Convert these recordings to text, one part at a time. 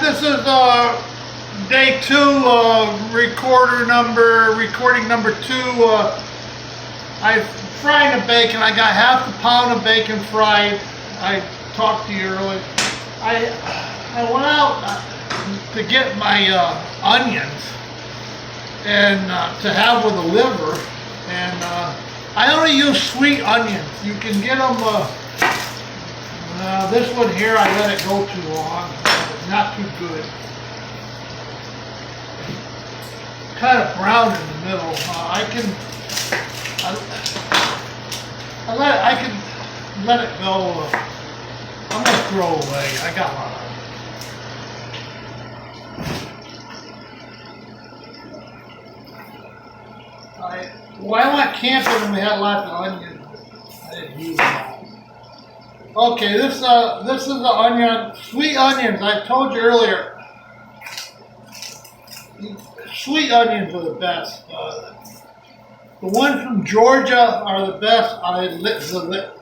this is day 2, recording number 2. I'm frying the bacon. I got half a pound of bacon fried. I talked to you earlier. I went out to get my onions and to have with the liver, and I only use sweet onions. You can get them. This one here, I let it go too long. It's not too good. Kind of brown in the middle. I can let it go. I'm gonna throw away. I got a lot of it. Well, I went camping and we had lots of onions. I didn't use them. Okay, this is the onion, sweet onions. I told you earlier, sweet onions are the best. The ones from Georgia are the best.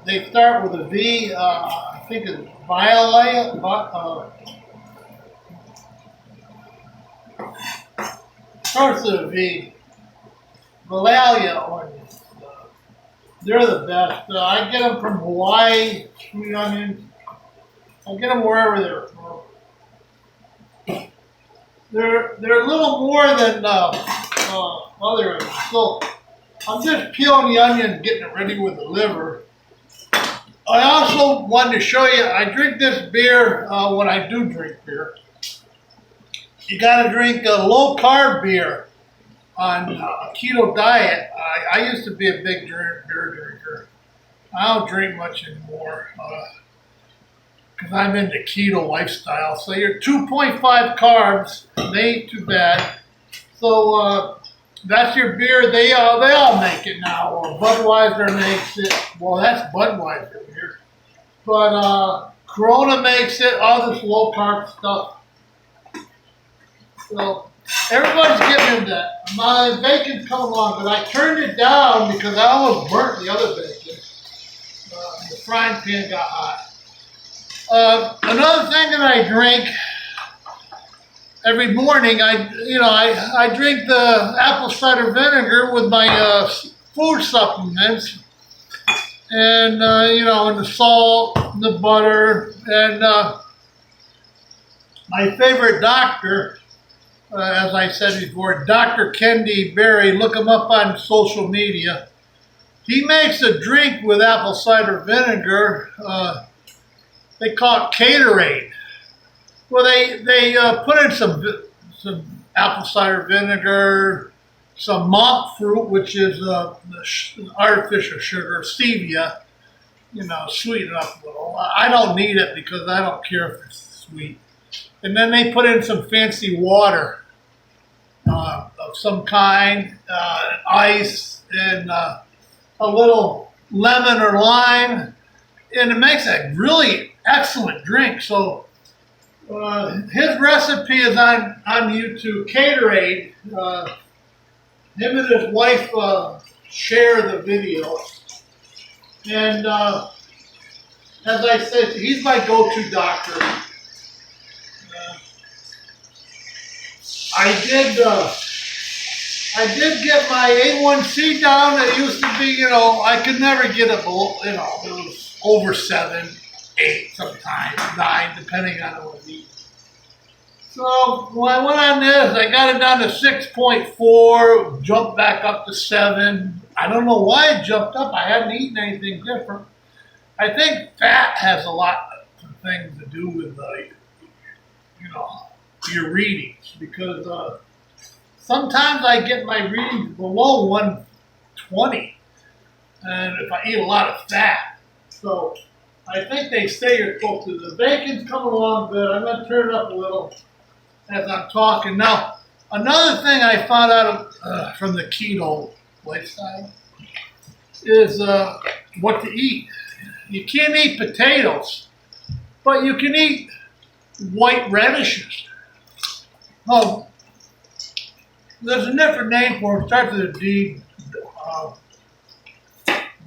They start with a V. I think it's Violet. Starts with a V. Valalia onions. They're the best. I get them from Hawaii, sweet onions. I get them wherever they're from. They're a little more than other onions. So I'm just peeling the onion, getting it ready with the liver. I also wanted to show you, I drink this beer when I do drink beer. You got to drink a low-carb beer on a keto diet. I used to be a big beer drinker. I don't drink much anymore because I'm into keto lifestyle. So you're 2.5 carbs, they ain't too bad. So that's your beer. They all make it now. Or Budweiser makes it. Well, that's Budweiser beer. But Corona makes it. All this low carb stuff. So everybody's getting into that. My bacon's coming along, but I turned it down because I almost burnt the other bacon. The frying pan got hot. Another thing that I drink every morning, I drink the apple cider vinegar with my food supplements, and and the salt, and the butter, and my favorite doctor. As I said before, Dr. Kendi Berry, look him up on social media. He makes a drink with apple cider vinegar. They call it Caterade. Well, they put in some apple cider vinegar, some monk fruit, which is artificial sugar, stevia, sweeten up a little. I don't need it because I don't care if it's sweet. And then they put in some fancy water of some kind, ice, and a little lemon or lime, and it makes a really excellent drink. So his recipe is on YouTube, Caterade. Him and his wife share the video. And as I said, he's my go-to doctor. I did get my A1C down. It used to be, I could never get it below, it was over 7, 8, sometimes 9, depending on what I eat. So when I went on this, I got it down to 6.4, jumped back up to 7. I don't know why it jumped up. I hadn't eaten anything different. I think fat has a lot of things to do with, your readings, because sometimes I get my readings below 120, and if I eat a lot of fat. So I think they say you're supposed to. The bacon's coming along good. I'm going to turn it up a little as I'm talking. Now, another thing I found out from the keto lifestyle is what to eat. You can't eat potatoes, but you can eat white radishes. Oh, there's a different name for it. It starts with a D.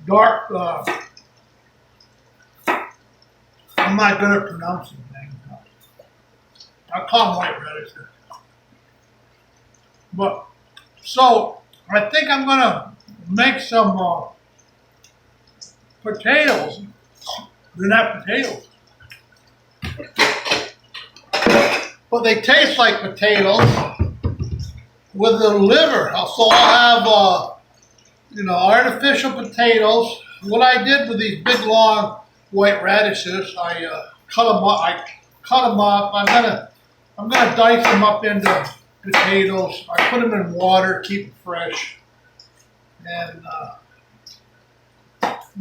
Dark. I'm not good at pronouncing things. I call them white radishes. But, so, I think I'm gonna make some potatoes. They're not potatoes. But they taste like potatoes with the liver. So I'll have, artificial potatoes. What I did with these big, long white radishes, I cut them up. I'm gonna dice them up into potatoes. I put them in water, keep them fresh, and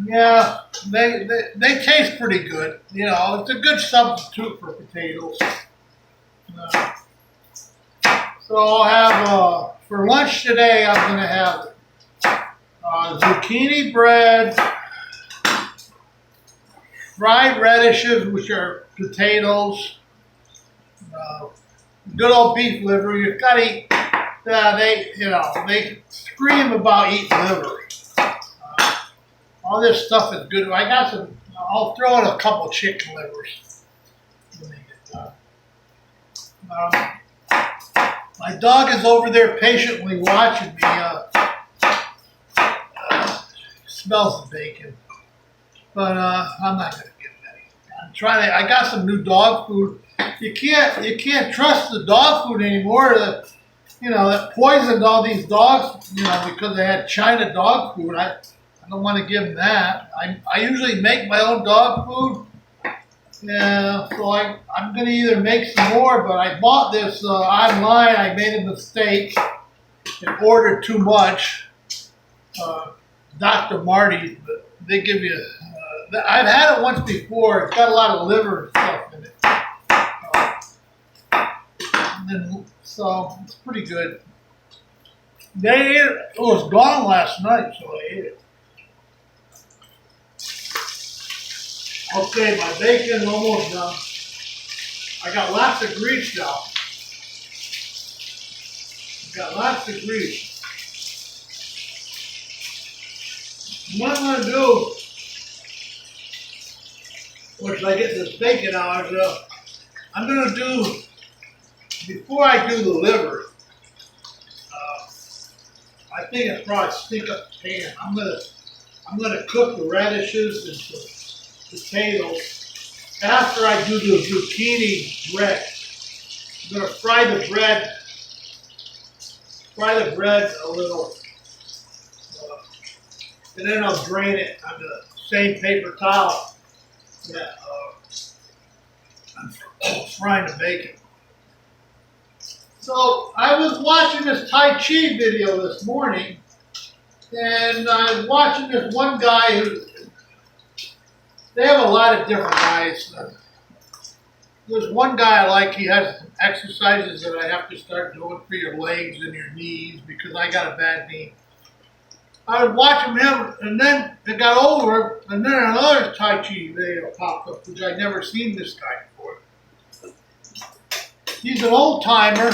yeah, they taste pretty good. It's a good substitute for potatoes. So I'll have for lunch today. I'm gonna have zucchini bread, fried radishes, which are potatoes, good old beef liver. You've got to eat. They scream about eating liver. All this stuff is good. I got some. I'll throw in a couple chicken livers when they get done. My dog is over there patiently watching me. Smells the bacon, but I'm not gonna get any. I'm trying to. I got some new dog food. You can't trust the dog food anymore. That poisoned all these dogs. Because they had China dog food. I don't want to give them that. I usually make my own dog food. Yeah, so I'm going to either make some more, but I bought this online. I made a mistake and ordered too much. Dr. Marty's, but they give you. I've had it once before. It's got a lot of liver and stuff in it. So it's pretty good. They ate it. It was gone last night, so I ate it. Okay, my bacon's almost done. I got lots of grease now. What I'm going to do, once I get this bacon out, I'm going to do, before I do the liver, I think it's probably stink up the pan. I'm gonna cook the radishes and the potatoes. After I do the zucchini bread, I'm gonna fry the bread a little, and then I'll drain it on the same paper towel that I'm frying the bacon. So I was watching this Tai Chi video this morning, and I was watching this one guy they have a lot of different guys. There's one guy I like, he has some exercises that I have to start doing for your legs and your knees because I got a bad knee. I was watching him, and then it got over, and then another Tai Chi video popped up, which I'd never seen this guy before. He's an old timer,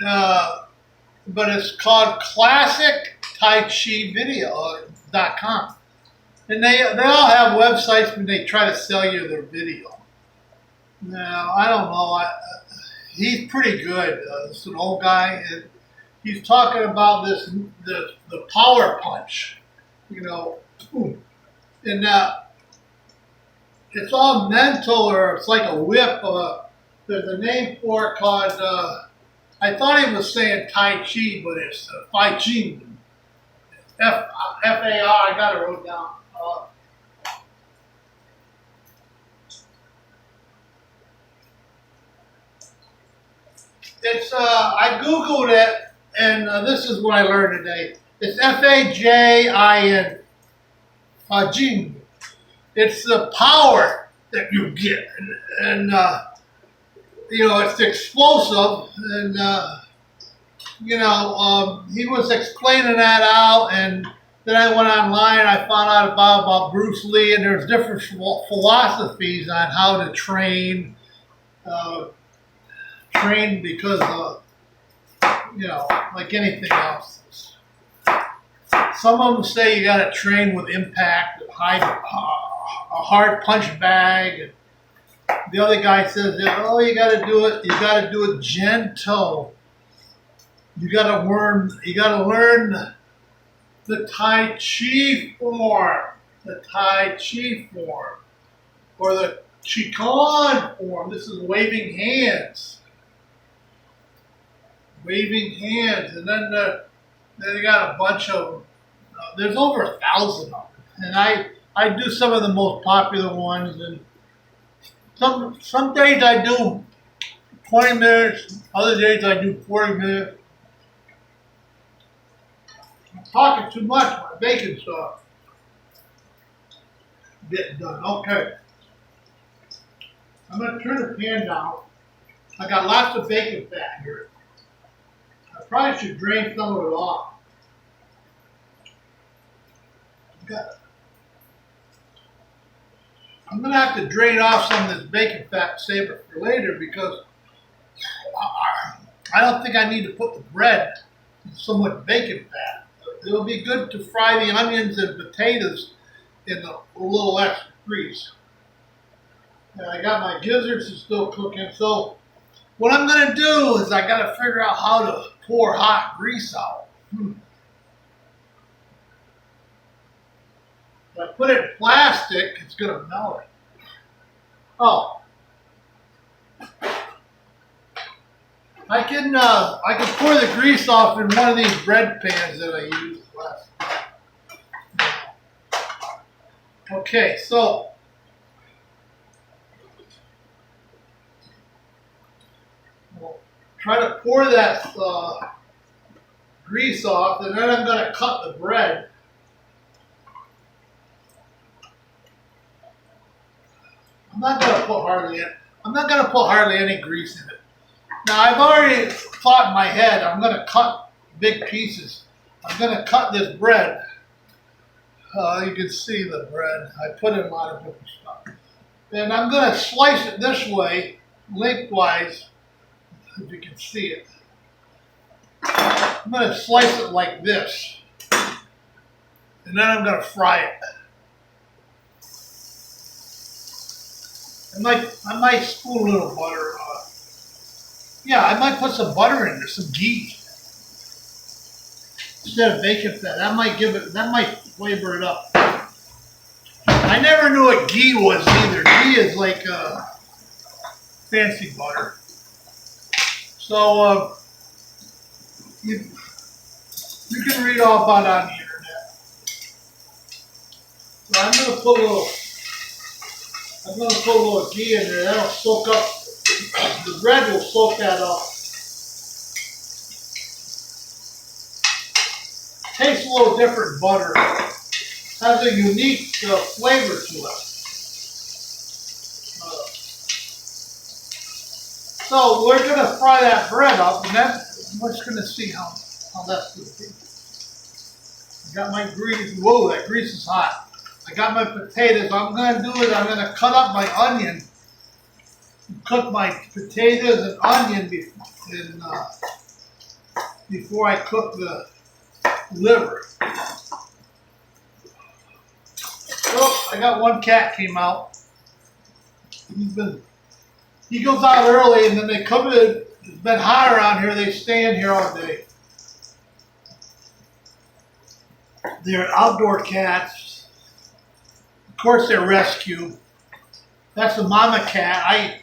but it's called ClassicTaiChiVideo.com. And they all have websites when they try to sell you their video. Now, I don't know. He's pretty good. This is an old guy. And he's talking about the power punch, and it's all mental, or it's like a whip. There's a name for it called, I thought he was saying Tai Chi, but it's Fai Chi. F-A-R, I got it wrote down. I Googled it, and this is what I learned today. It's F-A-J-I-N, Fajin. It's the power that you get, and it's explosive, and he was explaining that out, and then I went online and I found out about Bruce Lee, and there's different philosophies on how to train because like anything else. Some of them say you got to train with impact, a hard punch bag, The other guy says, "Oh, you got to do it. You got to do it gentle. You got to learn. You got to learn the Tai Chi form, the Tai Chi form, or the Qigong form. This is waving hands, and then they got a bunch of them. There's over 1,000 of them, and I do some of the most popular ones, and some days I do 20 minutes, other days I do 40 minutes. I'm talking too much, my bacon sauce getting done. Okay. I'm going to turn the pan down. I got lots of bacon fat here. I probably should drain some of it off. I'm going to have to drain off some of this bacon fat, save it for later, because I don't think I need to put the bread in so much bacon fat. It'll be good to fry the onions and potatoes in a little extra grease. And I got my gizzards is still cooking, so what I'm going to do is I got to figure out how to pour hot grease out. If I put it in plastic, it's going to melt it. Oh. I can pour the grease off in one of these bread pans that I used last time. Okay, so we'll try to pour that grease off, and then I'm going to cut the bread. I'm not going to put hardly any grease in it. Now, I've already thought in my head, I'm going to cut big pieces. I'm going to cut this bread. You can see the bread. I put in a lot of different stuff. And I'm going to slice it this way, lengthwise, if you can see it. I'm going to slice it like this. And then I'm going to fry it. I might spoon a little butter. Yeah, I might put some butter in there, some ghee, instead of bacon fat. That might flavor it up. I never knew what ghee was either. Ghee is like fancy butter. So you can read all about it on the internet. So I'm gonna put a little ghee in there. That'll soak up. The bread will soak that up. Tastes a little different butter. Has a unique flavor to it. So we're going to fry that bread up, and then we're just going to see how that's going to be. I got my grease. Whoa, that grease is hot. I got my potatoes. I'm going to do it. I'm going to cut up my onion. Cook my potatoes and onion before I cook the liver. Oh, I got one cat came out. He goes out early, and then they come in. It's been hot around here. They stay in here all day. They're outdoor cats. Of course, they're rescue. That's a mama cat.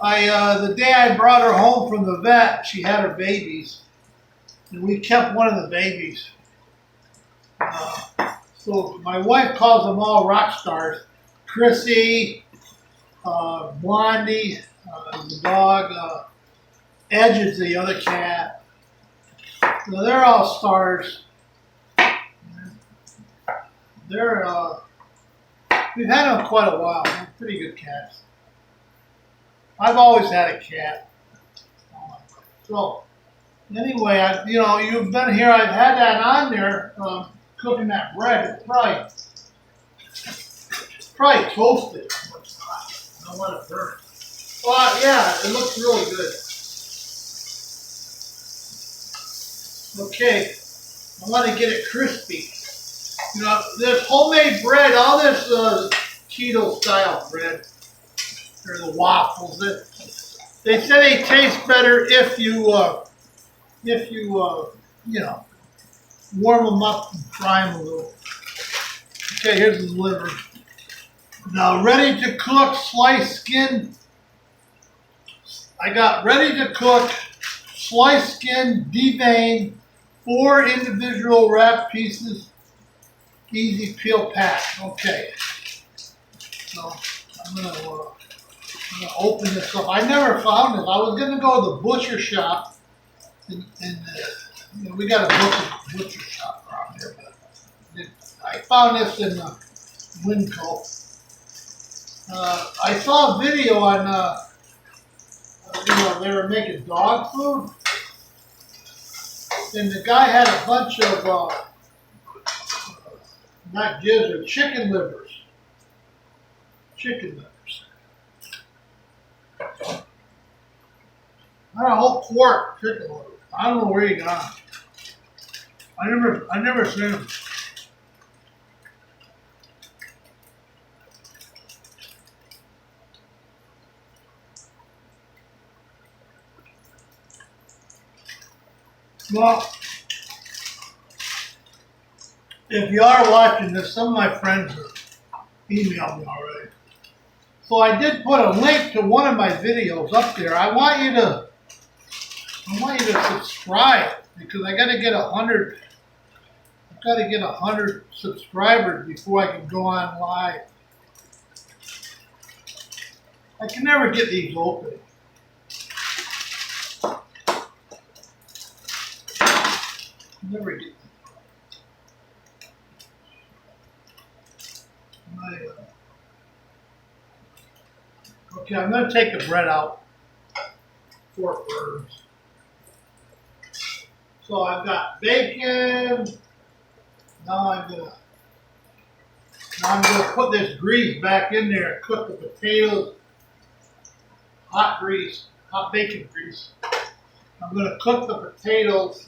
The day I brought her home from the vet, she had her babies, and we kept one of the babies. So my wife calls them all rock stars. Chrissy, Blondie, the dog, Edge is the other cat. So they're all stars. We've had them quite a while. They're pretty good cats. I've always had a cat. So, anyway, you've been here. I've had that on there, cooking that bread. It's probably toasted. I don't want to burn it. Well, yeah, it looks really good. Okay, I want to get it crispy. This homemade bread, all this keto style bread, or the waffles. They say they taste better if you you know, warm them up and fry them a little. Okay, here's the liver. Now, ready to cook, sliced skin. I got ready to cook, sliced skin, deveined, 4 individual wrap pieces, easy peel pack. Okay, so I'm gonna open this up. I never found this. I was gonna go to the butcher shop, and you know, we got a butcher shop around here, but I found this in Winco. I saw a video on, you know, they were making dog food, and the guy had a bunch of, not gizzards, chicken livers. Chicken livers. Not a whole quart chicken livers. I don't know where you got them. I never seen them. Well, if you are watching this, some of my friends have emailed me already. So I did put a link to one of my videos up there. I want you to subscribe because I got to get 100. I've got to get 100 subscribers before I can go on live. I can never get these open. Never get them. Okay, I'm going to take the bread out. 4 birds. So I've got bacon. Now I'm gonna put this grease back in there and cook the potatoes. Hot grease, hot bacon grease. I'm gonna cook the potatoes.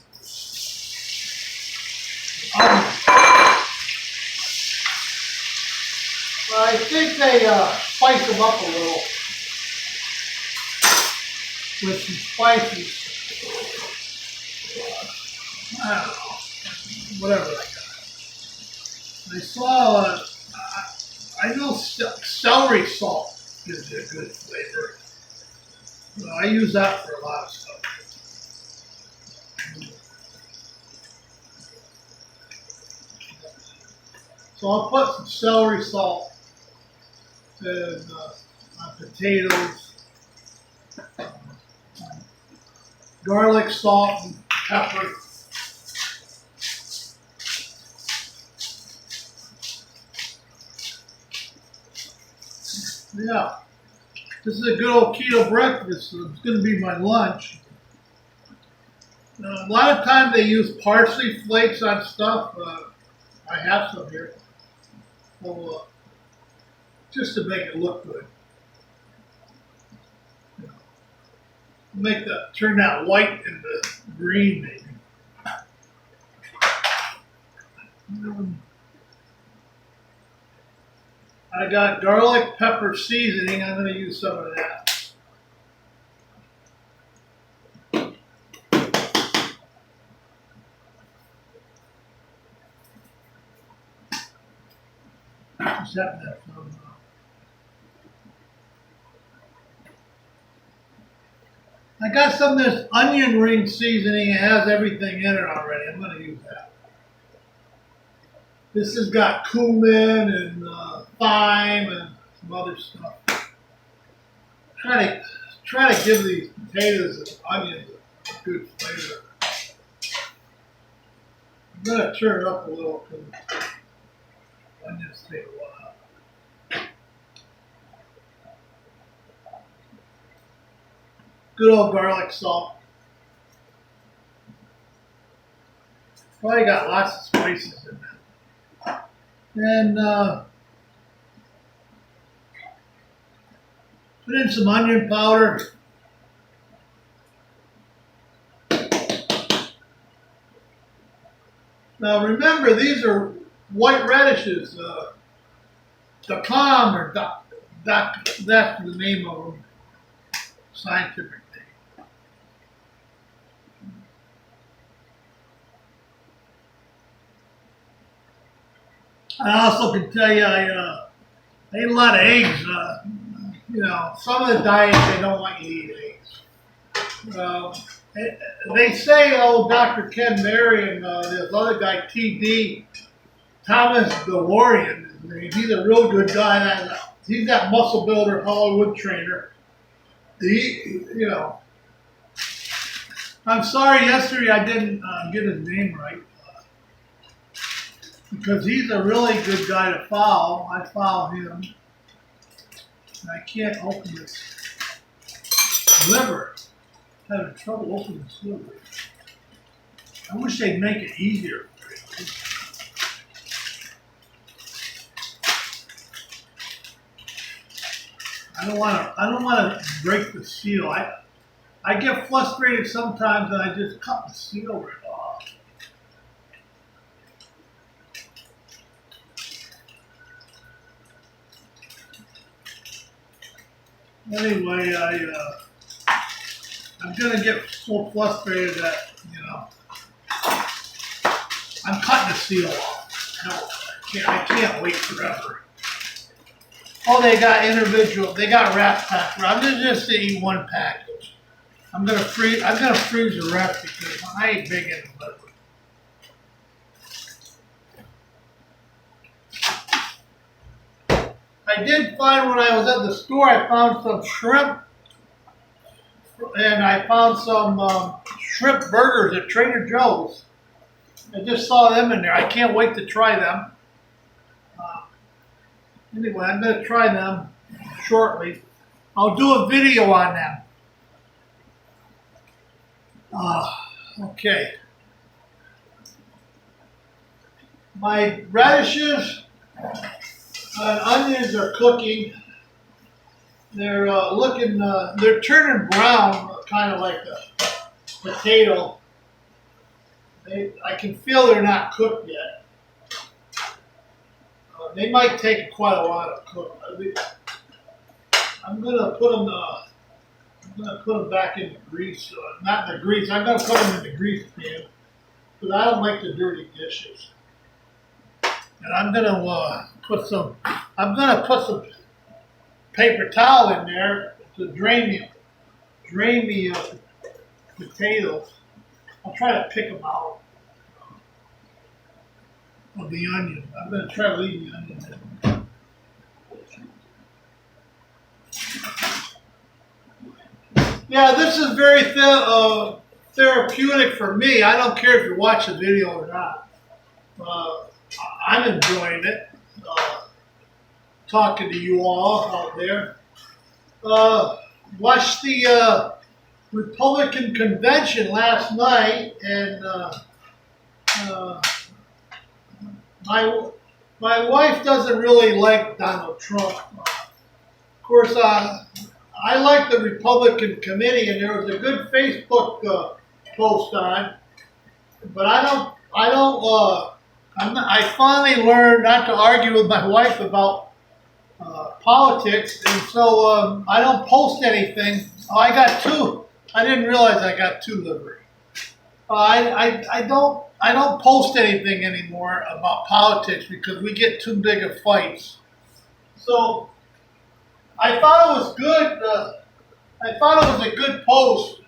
I think they spice them up a little with some spices. I don't know, whatever I got. I saw, I know celery salt gives it a good flavor. I use that for a lot of stuff. So I'll put some celery salt and on potatoes, garlic, salt, and pepper. Yeah, this is a good old keto breakfast. So it's going to be my lunch. A lot of times they use parsley flakes on stuff. I have some here. So, just to make it look good. You know, turn that white into green, maybe. I got garlic pepper seasoning. I'm going to use some of that. Just having that from, I got some of this onion ring seasoning. It has everything in it already. I'm going to use that. This has got cumin and thyme and some other stuff. Try to give these potatoes and onions a good flavor. I'm going to turn it up a little because onions take a while. Good old garlic salt. Probably got lots of spices in there. And put in some onion powder. Now remember, these are white radishes, Dacom or That's the name of them, scientific name. I also can tell you I ate a lot of eggs. Some of the diets they don't want you to eat eggs. They say, Dr. Ken Mary and this other guy, TD, Thomas DeLorean, he's a real good guy. He's that muscle builder, Hollywood trainer. I'm sorry yesterday I didn't get his name right. Because he's a really good guy to follow. I follow him. And I can't open this liver. I'm having trouble opening this liver. I wish they'd make it easier for you. I don't want to break the seal. I get frustrated sometimes and I just cut the seal right off. Anyway, I'm gonna get so frustrated that I'm cutting the seal off. No, I can't wait forever. Oh, they got wrap pack. I'm gonna just eat one package. I'm gonna freeze the rest because I ain't big into liver. I did find when I was at the store, I found some shrimp, and I found some shrimp burgers at Trader Joe's. I just saw them in there. I can't wait to try them. Anyway, I'm going to try them shortly. I'll do a video on them. Okay. My radishes and onions are cooking. They're they're turning brown, kind of like a potato. I can feel they're not cooked yet. They might take quite a while to cook. I'm gonna put them back in the grease. Not in the grease. I'm gonna put them in the grease pan because I don't like the dirty dishes. And I'm gonna put some paper towel in there to drain the potatoes. I'll try to pick them out of the onion. I'm going to try to leave the onion in. Yeah, this is very therapeutic for me. I don't care if you watch the video or not. I'm enjoying it. Talking to you all out there. Watched the Republican convention last night, and my wife doesn't really like Donald Trump. Of course, I like the Republican committee, and there was a good Facebook post on, but I finally learned not to argue with my wife about politics, and so I don't post anything. Oh, I got two. I didn't realize I got two livery. I don't post anything anymore about politics because we get too big of fights. So I thought it was good. I thought it was a good post,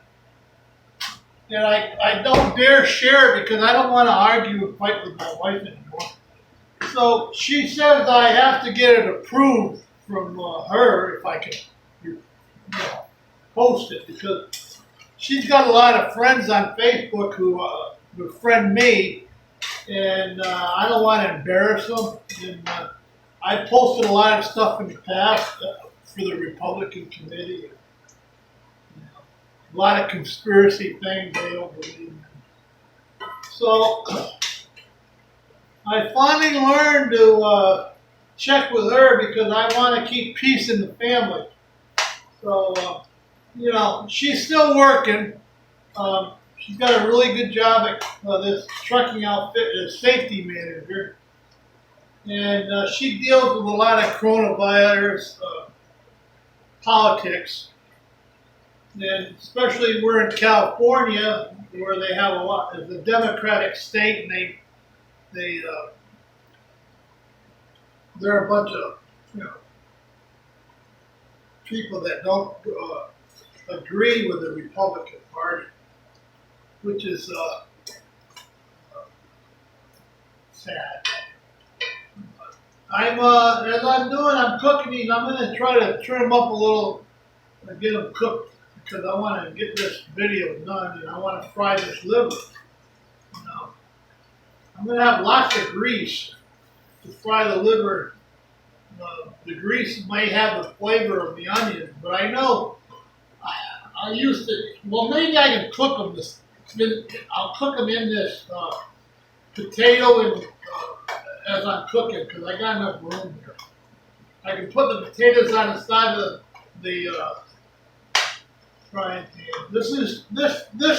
and I don't dare share it because I don't want to argue and fight with my wife anymore. So she says I have to get it approved from her if I can post it, because she's got a lot of friends on Facebook who befriend me, and I don't want to embarrass them. And I posted a lot of stuff in the past for the Republican committee. A lot of conspiracy things they don't believe in. So I finally learned to check with her because I want to keep peace in the family. So, she's still working. She's got a really good job at this trucking outfit as safety manager. And she deals with a lot of coronavirus politics, and especially we're in California where they have a lot. It's a Democratic state, and they're a bunch of people that don't agree with the Republican Party, which is sad. As I'm cooking these, I'm going to try to turn them up a little and get them cooked because I want to get this video done and I want to fry this liver. I'm going to have lots of grease to fry the liver. The grease may have the flavor of the onions, but I know I used to. Well, maybe I can cook them. I'll cook them in this potato and as I'm cooking because I got enough room here. I can put the potatoes on the side of the frying pan. This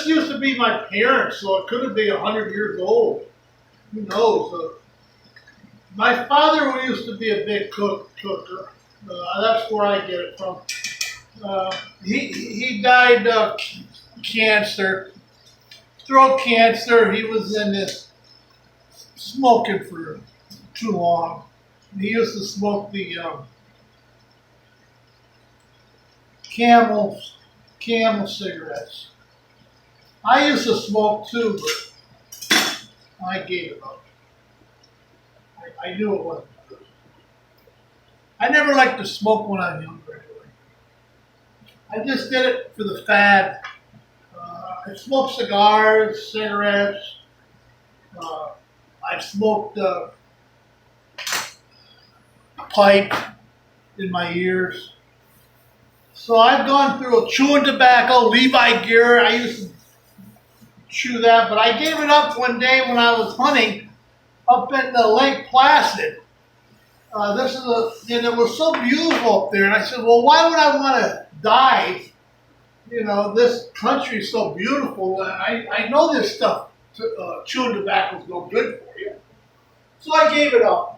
used to be my parents, so it could be 100 years old. Who knows? My father used to be a big cooker. That's where I get it from. He died of cancer, throat cancer. He was in this smoking for too long. He used to smoke the Camel cigarettes. I used to smoke too, but I gave it up. I knew it wasn't good. I never liked to smoke when I was younger anyway. I just did it for the fad. I smoked cigars, cigarettes. I smoked pipe in my ears. So I've gone through chewing tobacco, Levi Gear. I used to chew that, but I gave it up one day when I was hunting up in Lake Placid. And it was so beautiful up there. And I said, well, why would I want to die? This country is so beautiful. I know this stuff, chewing tobacco is no good for you. So I gave it up.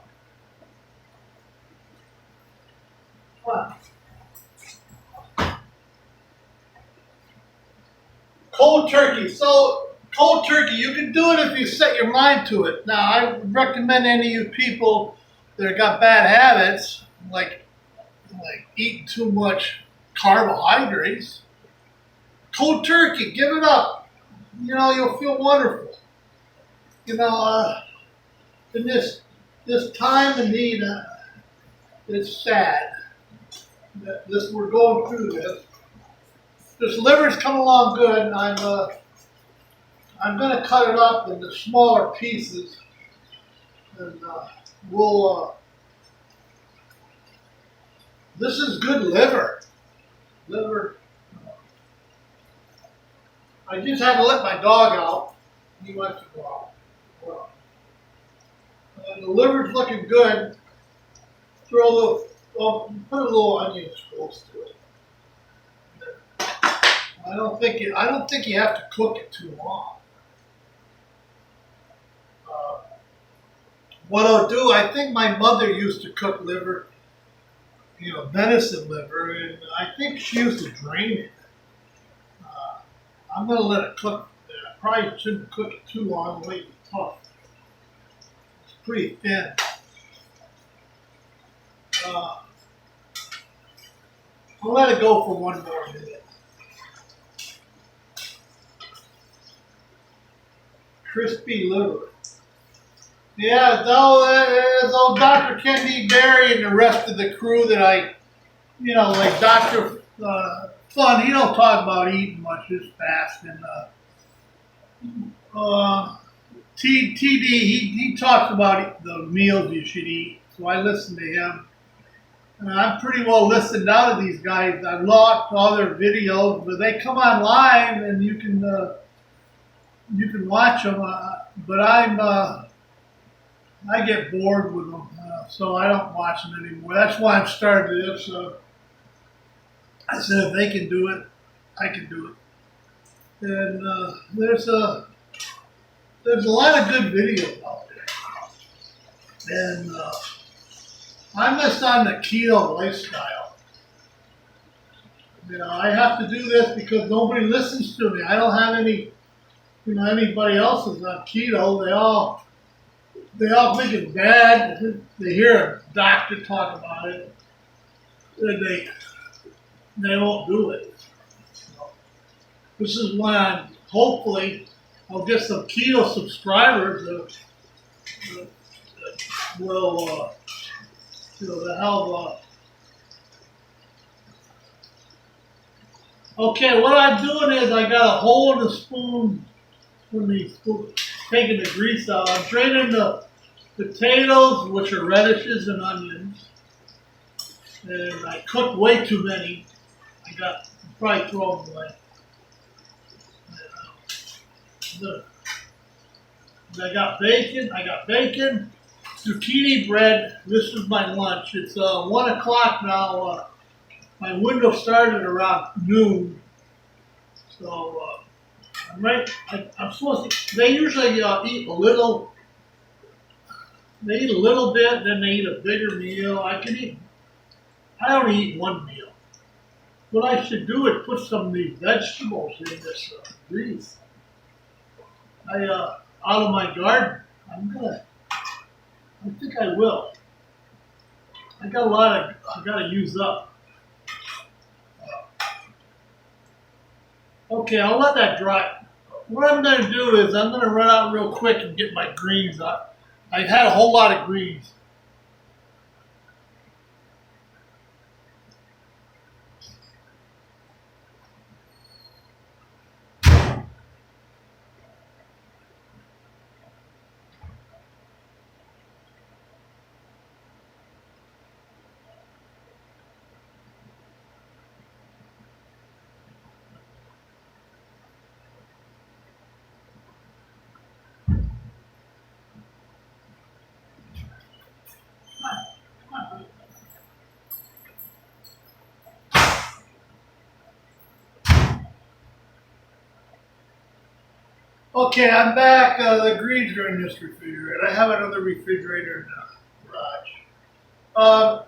Cold turkey. So cold turkey, you can do it if you set your mind to it. Now, I recommend any of you people that got bad habits, like eating too much carbohydrates. Cold turkey, give it up. You'll feel wonderful. In this time of need, it's sad that we're going through this. This liver's coming along good, and I'm going to cut it up into smaller pieces, and this is good liver. I just had to let my dog out. He wants to go out. And the liver's looking good. Put a little onion close to it. I don't think you have to cook it too long. What I'll do, I think my mother used to cook liver, venison liver, and I think she used to drain it. I'm going to let it cook. I probably shouldn't cook it too long, the way it's tough. It's pretty thin. I'll let it go for one more minute. Crispy liver. Yeah, though Dr. Kendi Berry and the rest of the crew that like Dr. Fun, he don't talk about eating much, just fast. And TD, he talks about the meals you should eat. So I listen to him. I'm pretty well listened out of these guys. I've locked all their videos, but they come on live and you can watch them. But I get bored with them, so I don't watch them anymore. That's why I started this. I said if they can do it, I can do it. And there's a lot of good videos out there. And I'm just on the keto lifestyle. I have to do this because nobody listens to me. I don't have any, anybody else is on keto. They all think it's bad. They hear a doctor talk about it, and they won't do it. So, this is when hopefully I'll get some keto subscribers that will, that help. Okay, what I'm doing is I got a hole in the spoon when taking the grease out. I'm draining the potatoes, which are radishes and onions, and I cooked way too many. I'll probably throw them away. I got bacon, zucchini bread. This is my lunch. It's 1 o'clock now. My window started around noon, so I'm supposed to. They usually eat a little. They eat a little bit, then they eat a bigger meal. I only eat one meal. What I should do is put some of these vegetables in this grease. Out of my garden. I think I will. I gotta use up. Okay, I'll let that dry. What I'm going to do is I'm going to run out real quick and get my greens up. I had a whole lot of greens. Okay, I'm back. The greens are in this refrigerator. I have another refrigerator in the garage.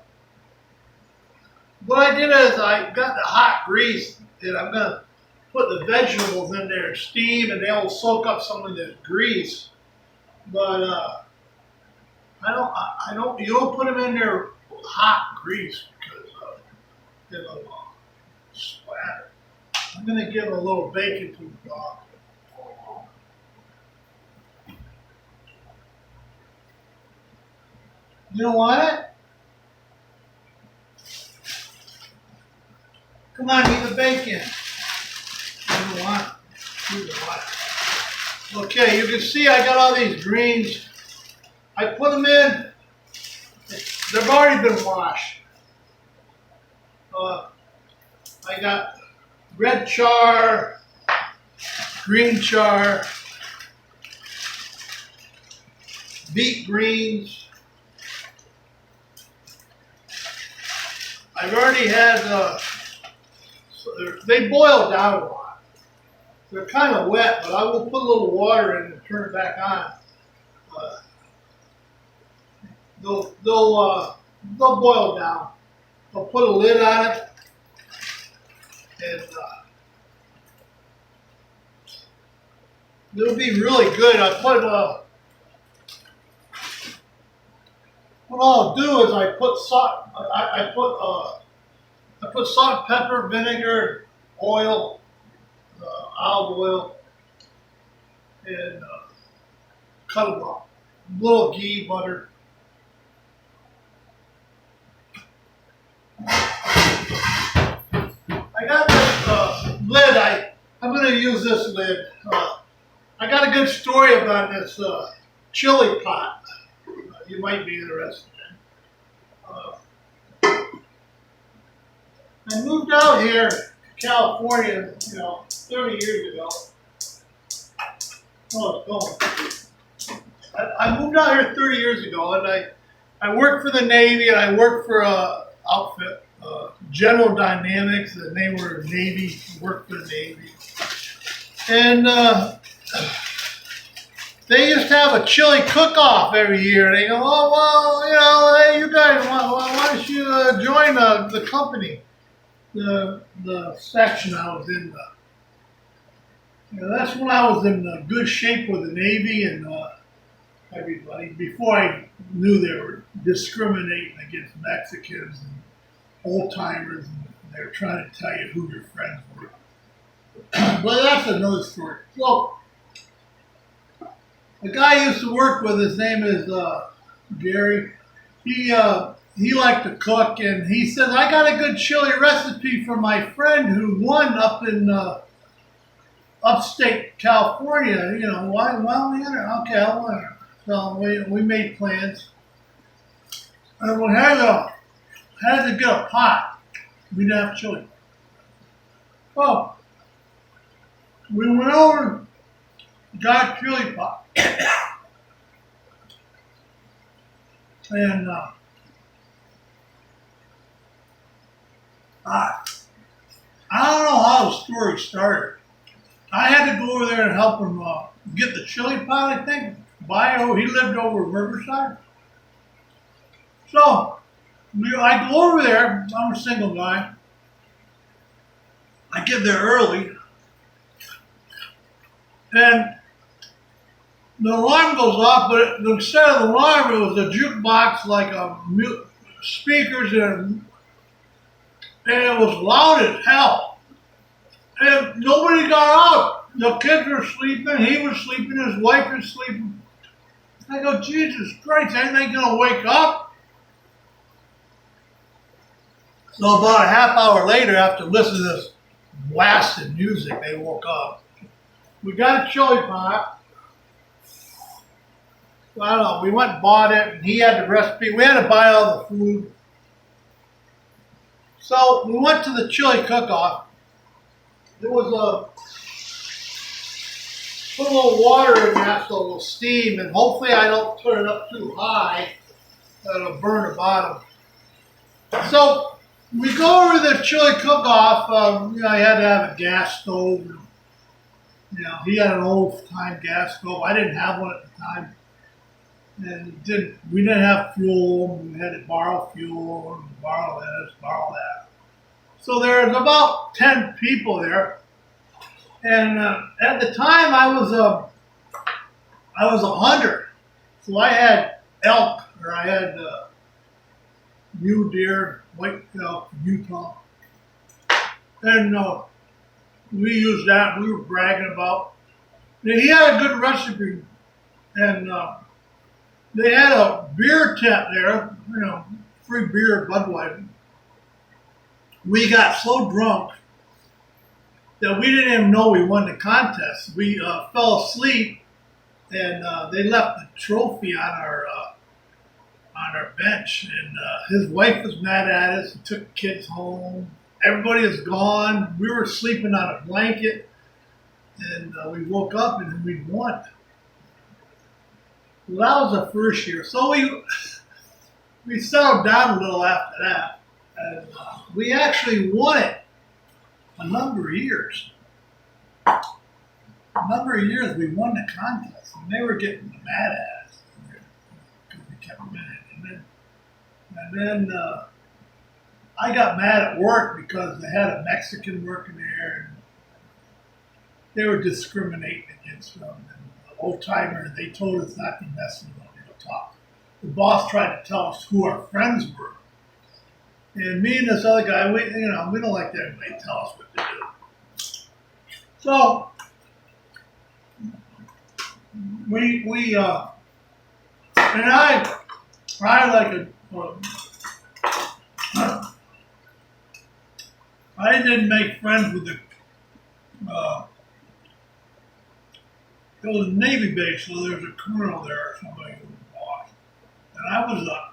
What I did is I got the hot grease, and I'm going to put the vegetables in there and steam, and they'll soak up some of the grease. But you don't put them in there with hot grease because it'll splatter. I'm going to give a little bacon to the dog. You know what? Come on, eat the bacon. You know what? Okay, you can see I got all these greens. I put them in. They've already been washed. I got red char, green char, beet greens. I've already had, they boil down a lot. They're kind of wet, but I will put a little water in and turn it back on. They'll boil down. I'll put a lid on it, and it'll be really good. What I'll do is I put salt. I put salt, pepper, vinegar, oil, olive oil, and cut them up. A little ghee, butter. I got this lid. I'm going to use this lid. I got a good story about this chili pot. You might be interested in. I moved out here to California, 30 years ago. Oh, it's going. I moved out here 30 years ago, and I worked for the Navy, and I worked for a outfit, General Dynamics, and they were Navy, worked for the Navy. And they used to have a chili cook-off every year. And they go, oh, well, hey, you guys, why don't you join the company? the section I was in. That's when I was in good shape with the Navy and everybody. Before I knew they were discriminating against Mexicans and old timers, and they were trying to tell you who your friends were. But that's another story. So the guy I used to work with, his name is Gary. He liked to cook, and he said, "I got a good chili recipe for my friend who won up in upstate California. You know, why don't we enter? Okay, I'll enter." So we made plans, and we had to get a pot. We didn't have chili. Oh, we went over, got a chili pot, and I don't know how the story started. I had to go over there and help him get the chili pot, I think. He lived over in Riverside. So I go over there. I'm a single guy. I get there early. And the alarm goes off, but instead of the alarm, it was a jukebox, like speakers, and it was loud as hell. And nobody got up. The kids were sleeping. He was sleeping. His wife was sleeping. I go, Jesus Christ, ain't they going to wake up? So about a half hour later, after listening to this blasted music, they woke up. We got a chili pot. I don't know. We went and bought it, and he had the recipe. We had to buy all the food. So we went to the chili cook-off. There was put a little water in that so it'll steam, and hopefully I don't turn it up too high that it'll burn the bottom. So we go over to the chili cook-off. I had to have a gas stove. He had an old-time gas stove. I didn't have one at the time. And we didn't have fuel. We had to borrow fuel, and borrow this, borrow that. So there was about 10 people there. And at the time, I was a hunter. So I had elk, or I had mule deer, white elk, Utah. And we used that. We were bragging about. And he had a good recipe. And they had a beer tent there, free beer at Budweiser. We got so drunk that we didn't even know we won the contest. We fell asleep, and they left the trophy on our bench. And his wife was mad at us. He took the kids home. Everybody is gone. We were sleeping on a blanket, and we woke up and we'd won. Well, that was the first year. So we settled down a little after that. And we actually won it a number of years. We won the contest, and they were getting mad at us because we kept winning. And then I got mad at work because they had a Mexican working there, and they were discriminating against them. And the old timer, they told us not to mess with them, to talk. The boss tried to tell us who our friends were. And me and this other guy, we don't like that anybody tell us what to do. So and I I didn't make friends with it was a Navy base, so there was a colonel there or somebody who was the boss. And I was a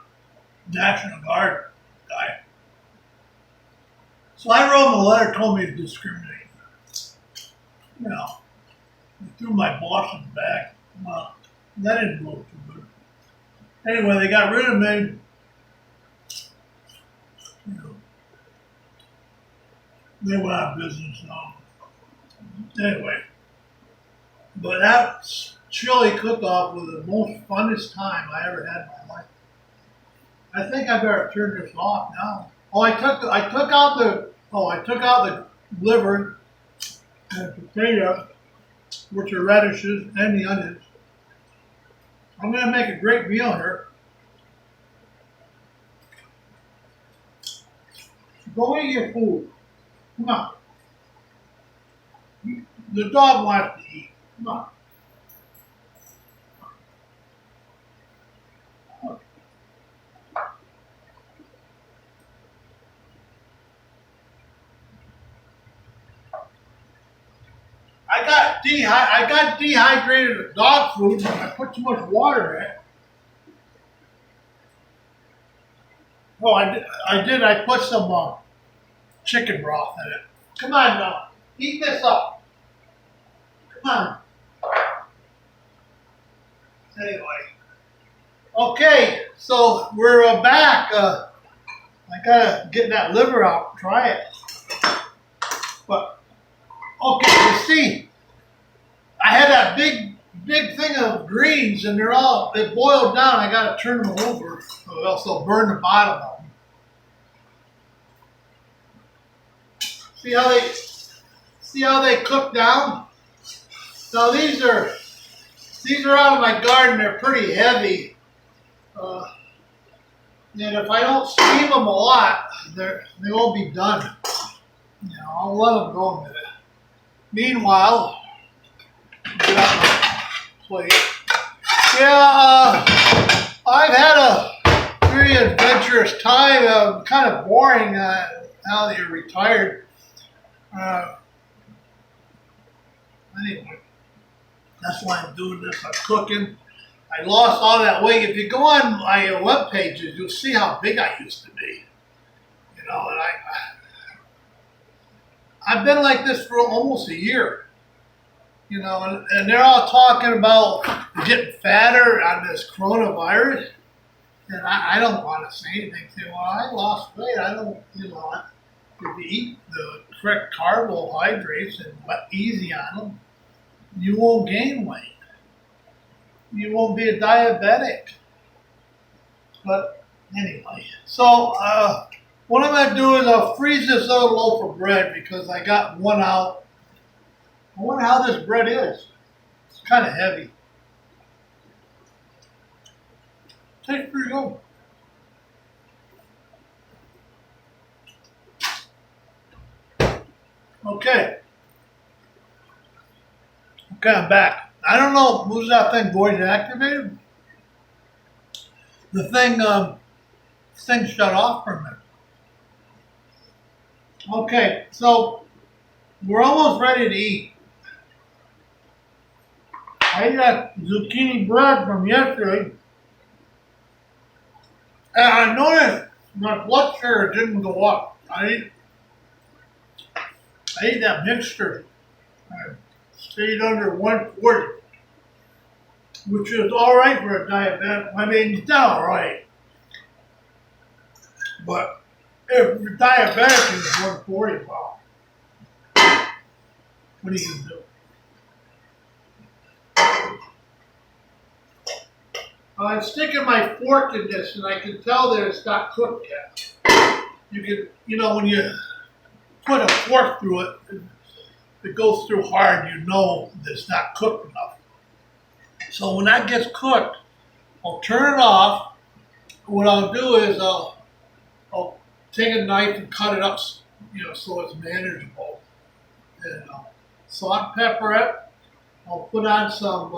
National Guard guy. So I wrote him a letter, told me to discriminate. I threw my boss in the back. Well, that didn't go too good. Anyway, they got rid of me. They went out of business now. Anyway, but that chili cook-off was the most funnest time I ever had in my life. I think I better turn this off now. Oh, I took out Oh, I took out the liver and potato, which are radishes, and the onions. I'm going to make a great meal here. Go eat your food. Come on. The dog wants to eat. Come on. I got dehydrated dog food and I put too much water in it. Oh, I did. I put some chicken broth in it. Come on now. Eat this up. Come on. Anyway. Okay, so we're back. I gotta get that liver out and try it. But, okay, you see, I had that big thing of greens and they boiled down. I gotta turn them over or else they'll burn the bottom of them. See how they cook down? Now these are out of my garden. They're pretty heavy. And if I don't steam them a lot, they won't be done. You know, I'll let them go a minute. Meanwhile, get out my plate. Yeah, I've had a very adventurous time. Kind of boring now that you're retired. Anyway, that's why I'm doing this. I'm cooking. I lost all that weight. If you go on my web pages, you'll see how big I used to be. You know, and I've been like this for almost a year. You know, and they're all talking about getting fatter on this coronavirus. And I don't want to say anything. Say, well, I lost weight. I don't, you know, if you eat the correct carbohydrates and easy on them, you won't gain weight. You won't be a diabetic. But anyway, so what I'm going to do is I'll freeze this other loaf of bread because I got one out. I wonder how this bread is. It's kind of heavy. Tastes pretty good. Okay, I'm back. I don't know, who's that thing voice activated? The thing shut off for a minute. Okay, so we're almost ready to eat. I got zucchini bread from yesterday, and I noticed my blood sugar didn't go up. I ate that mixture. I stayed under 140, which is all right for a diabetic. I mean, it's not all right, but if you're diabetic and it's 140, well, what are you gonna do? I'm sticking my fork in this, and I can tell that it's not cooked yet. You can, you know, when you put a fork through it, it goes through hard, you know that it's not cooked enough. So when that gets cooked, I'll turn it off. What I'll do is I'll take a knife and cut it up, you know, so it's manageable. And I'll salt, pepper it. I'll put on some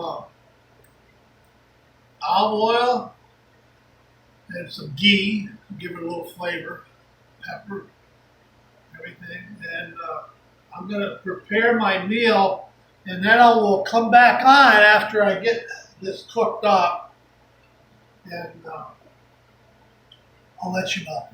olive oil and some ghee to give it a little flavor, pepper, everything. And I'm going to prepare my meal, and then I will come back on after I get this cooked up, and I'll let you know.